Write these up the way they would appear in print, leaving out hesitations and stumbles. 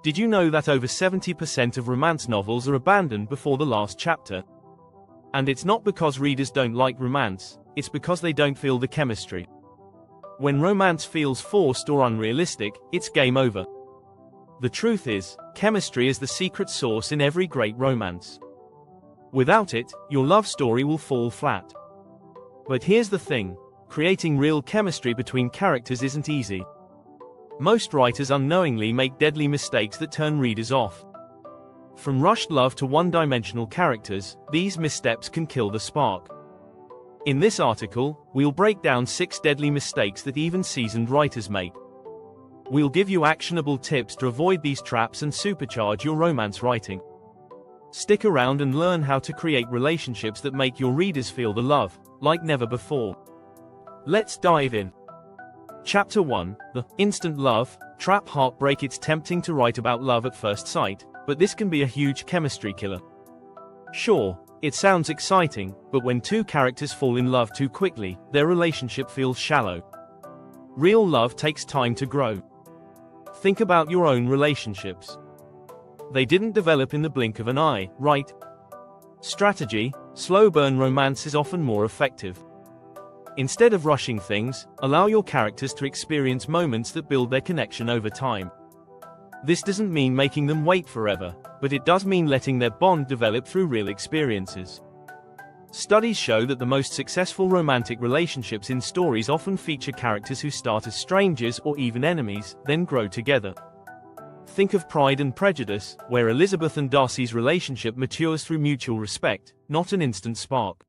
Did you know that over 70% of romance novels are abandoned before the last chapter? And it's not because readers don't like romance, it's because they don't feel the chemistry. When romance feels forced or unrealistic, it's game over. The truth is, chemistry is the secret sauce in every great romance. Without it, your love story will fall flat. But here's the thing, creating real chemistry between characters isn't easy. Most writers unknowingly make deadly mistakes that turn readers off. From rushed love to one-dimensional characters, these missteps can kill the spark. In this article, we'll break down 6 deadly mistakes that even seasoned writers make. We'll give you actionable tips to avoid these traps and supercharge your romance writing. Stick around and learn how to create relationships that make your readers feel the love, like never before. Let's dive in. Chapter 1, The Instant Love Trap. Heartbreak. It's tempting to write about love at first sight, but this can be a huge chemistry killer. Sure, it sounds exciting, but when two characters fall in love too quickly, their relationship feels shallow. Real love takes time to grow. Think about your own relationships. They didn't develop in the blink of an eye, right? Strategy. Slow burn romance is often more effective. Instead of rushing things, allow your characters to experience moments that build their connection over time. This doesn't mean making them wait forever, but it does mean letting their bond develop through real experiences. Studies show that the most successful romantic relationships in stories often feature characters who start as strangers or even enemies, then grow together. Think of Pride and Prejudice, where Elizabeth and Darcy's relationship matures through mutual respect, not an instant spark.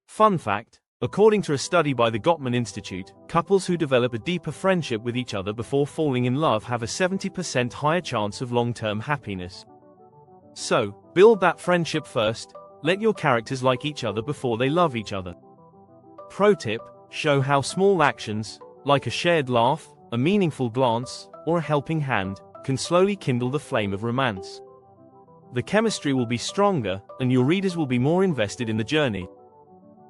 Fun fact: according to a study by the Gottman Institute, couples who develop a deeper friendship with each other before falling in love have a 70% higher chance of long-term happiness. So, build that friendship first, let your characters like each other before they love each other. Pro tip: show how small actions, like a shared laugh, a meaningful glance, or a helping hand, can slowly kindle the flame of romance. The chemistry will be stronger, and your readers will be more invested in the journey.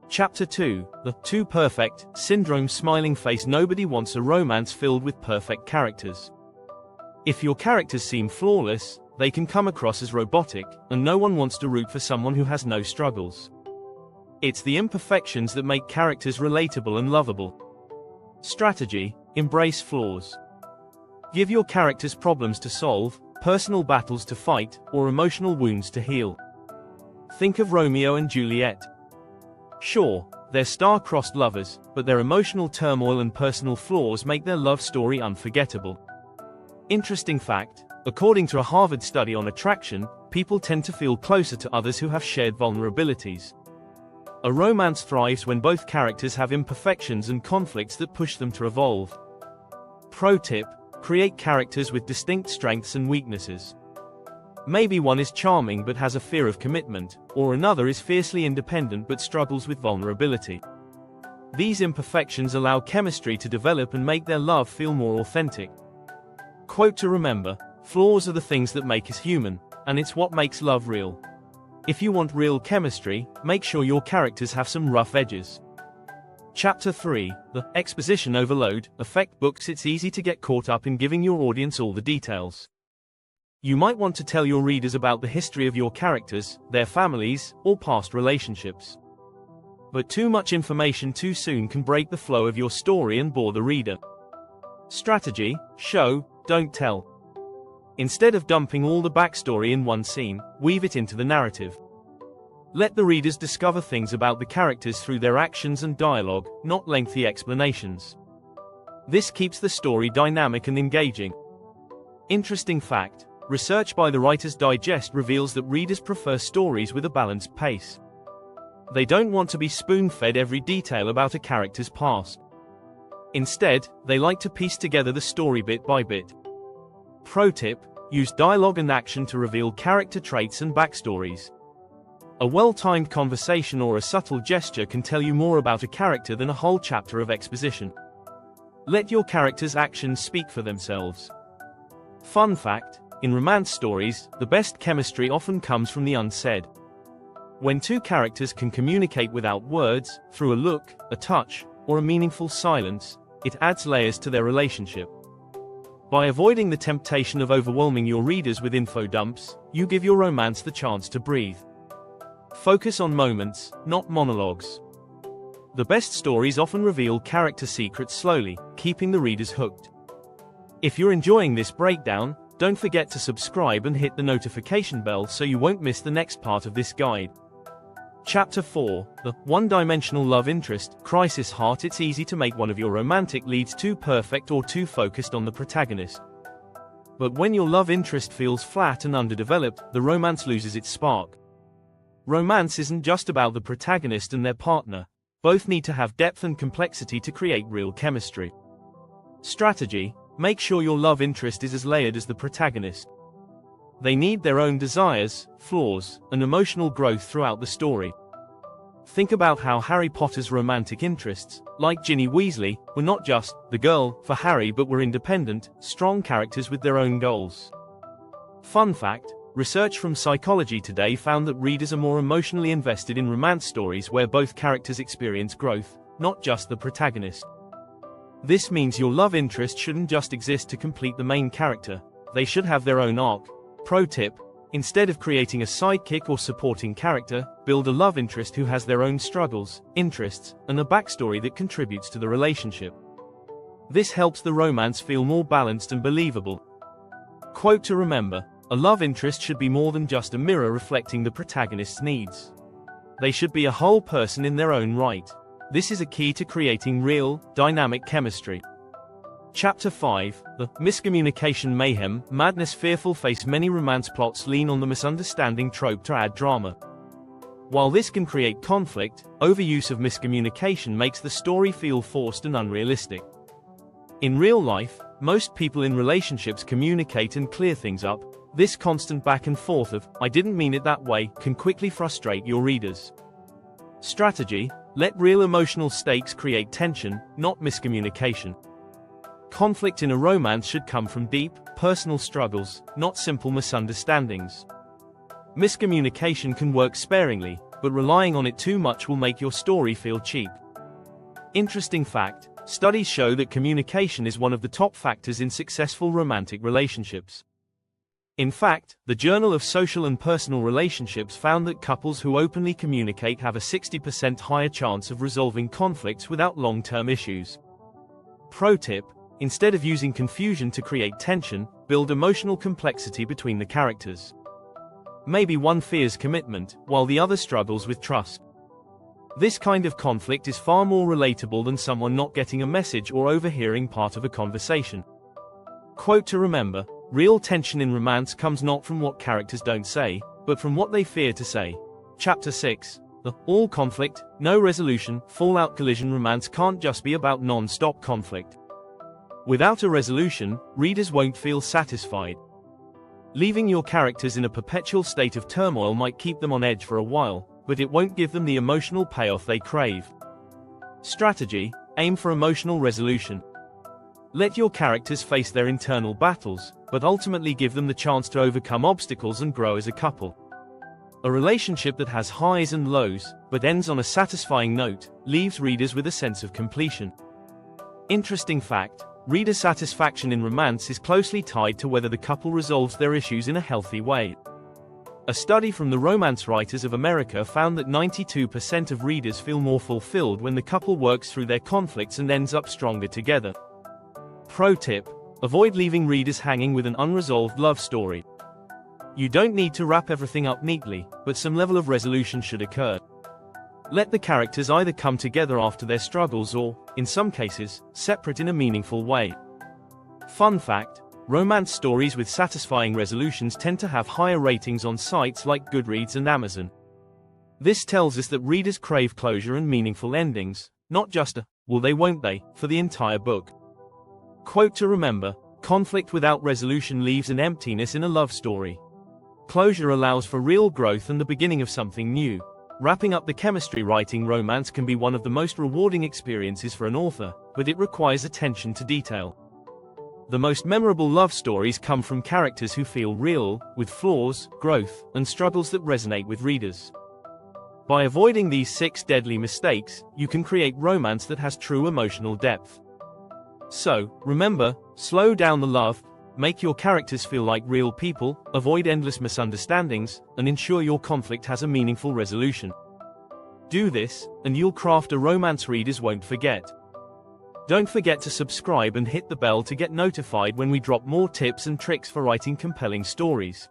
Chapter 2, The Too Perfect Syndrome. Smiling face. Nobody wants a romance filled with perfect characters. If your characters seem flawless, they can come across as robotic, and no one wants to root for someone who has no struggles. It's the imperfections that make characters relatable and lovable. Strategy: embrace flaws. Give your characters problems to solve, personal battles to fight, or emotional wounds to heal. Think of Romeo and Juliet. Sure, they're star-crossed lovers, but their emotional turmoil and personal flaws make their love story unforgettable. Interesting fact: according to a Harvard study on attraction, people tend to feel closer to others who have shared vulnerabilities. A romance thrives when both characters have imperfections and conflicts that push them to evolve. Pro tip: create characters with distinct strengths and weaknesses. Maybe one is charming but has a fear of commitment, or another is fiercely independent but struggles with vulnerability. These imperfections allow chemistry to develop and make their love feel more authentic. Quote to remember: flaws are the things that make us human, and it's what makes love real. If you want real chemistry, make sure your characters have some rough edges. Chapter 3, The Exposition Overload Effect. Books. It's easy to get caught up in giving your audience all the details. You might want to tell your readers about the history of your characters, their families, or past relationships. But too much information too soon can break the flow of your story and bore the reader. Strategy: show, don't tell. Instead of dumping all the backstory in one scene, weave it into the narrative. Let the readers discover things about the characters through their actions and dialogue, not lengthy explanations. This keeps the story dynamic and engaging. Interesting fact: research by the Writer's Digest reveals that readers prefer stories with a balanced pace. They don't want to be spoon-fed every detail about a character's past. Instead, they like to piece together the story bit by bit. Pro tip: use dialogue and action to reveal character traits and backstories. A well-timed conversation or a subtle gesture can tell you more about a character than a whole chapter of exposition. Let your characters' actions speak for themselves. Fun fact: in romance stories, the best chemistry often comes from the unsaid. When two characters can communicate without words, through a look, a touch, or a meaningful silence, it adds layers to their relationship. By avoiding the temptation of overwhelming your readers with info dumps, you give your romance the chance to breathe. Focus on moments, not monologues. The best stories often reveal character secrets slowly, keeping the readers hooked. If you're enjoying this breakdown, don't forget to subscribe and hit the notification bell so you won't miss the next part of this guide. Chapter 4, The One-Dimensional Love Interest, Crisis Heart. It's easy to make one of your romantic leads too perfect or too focused on the protagonist. But when your love interest feels flat and underdeveloped, the romance loses its spark. Romance isn't just about the protagonist and their partner. Both need to have depth and complexity to create real chemistry. Strategy: make sure your love interest is as layered as the protagonist. They need their own desires, flaws, and emotional growth throughout the story. Think about how Harry Potter's romantic interests, like Ginny Weasley, were not just the girl for Harry but were independent, strong characters with their own goals. Fun fact: research from Psychology Today found that readers are more emotionally invested in romance stories where both characters experience growth, not just the protagonist. This means your love interest shouldn't just exist to complete the main character, they should have their own arc. Pro tip: instead of creating a sidekick or supporting character, build a love interest who has their own struggles, interests, and a backstory that contributes to the relationship. This helps the romance feel more balanced and believable. Quote to remember: a love interest should be more than just a mirror reflecting the protagonist's needs. They should be a whole person in their own right. This is a key to creating real, dynamic chemistry. Chapter 5, The Miscommunication Mayhem, Madness. Fearful face. Many romance plots lean on the misunderstanding trope to add drama. While this can create conflict, overuse of miscommunication makes the story feel forced and unrealistic. In real life, most people in relationships communicate and clear things up. This constant back and forth of, "I didn't mean it that way," can quickly frustrate your readers. Strategy: let real emotional stakes create tension, not miscommunication. Conflict in a romance should come from deep, personal struggles, not simple misunderstandings. Miscommunication can work sparingly, but relying on it too much will make your story feel cheap. Interesting fact: studies show that communication is one of the top factors in successful romantic relationships. In fact, the Journal of Social and Personal Relationships found that couples who openly communicate have a 60% higher chance of resolving conflicts without long-term issues. Pro tip: instead of using confusion to create tension, build emotional complexity between the characters. Maybe one fears commitment, while the other struggles with trust. This kind of conflict is far more relatable than someone not getting a message or overhearing part of a conversation. Quote to remember: real tension in romance comes not from what characters don't say, but from what they fear to say. Chapter 6, The All Conflict, No Resolution, Fallout. Collision. Romance can't just be about non-stop conflict. Without a resolution, readers won't feel satisfied. Leaving your characters in a perpetual state of turmoil might keep them on edge for a while, but it won't give them the emotional payoff they crave. Strategy: aim for emotional resolution. Let your characters face their internal battles, but ultimately give them the chance to overcome obstacles and grow as a couple. A relationship that has highs and lows, but ends on a satisfying note, leaves readers with a sense of completion. Interesting fact: reader satisfaction in romance is closely tied to whether the couple resolves their issues in a healthy way. A study from the Romance Writers of America found that 92% of readers feel more fulfilled when the couple works through their conflicts and ends up stronger together. Pro tip: avoid leaving readers hanging with an unresolved love story. You don't need to wrap everything up neatly, but some level of resolution should occur. Let the characters either come together after their struggles or, in some cases, separate in a meaningful way. Fun fact: romance stories with satisfying resolutions tend to have higher ratings on sites like Goodreads and Amazon. This tells us that readers crave closure and meaningful endings, not just a "will they won't they" for the entire book. Quote to remember: conflict without resolution leaves an emptiness in a love story. Closure allows for real growth and the beginning of something new. Wrapping up the chemistry. Writing romance can be one of the most rewarding experiences for an author, but it requires attention to detail. The most memorable love stories come from characters who feel real, with flaws, growth, and struggles that resonate with readers. By avoiding these 6 deadly mistakes, you can create romance that has true emotional depth. So, remember, slow down the love, make your characters feel like real people, avoid endless misunderstandings, and ensure your conflict has a meaningful resolution. Do this, and you'll craft a romance readers won't forget. Don't forget to subscribe and hit the bell to get notified when we drop more tips and tricks for writing compelling stories.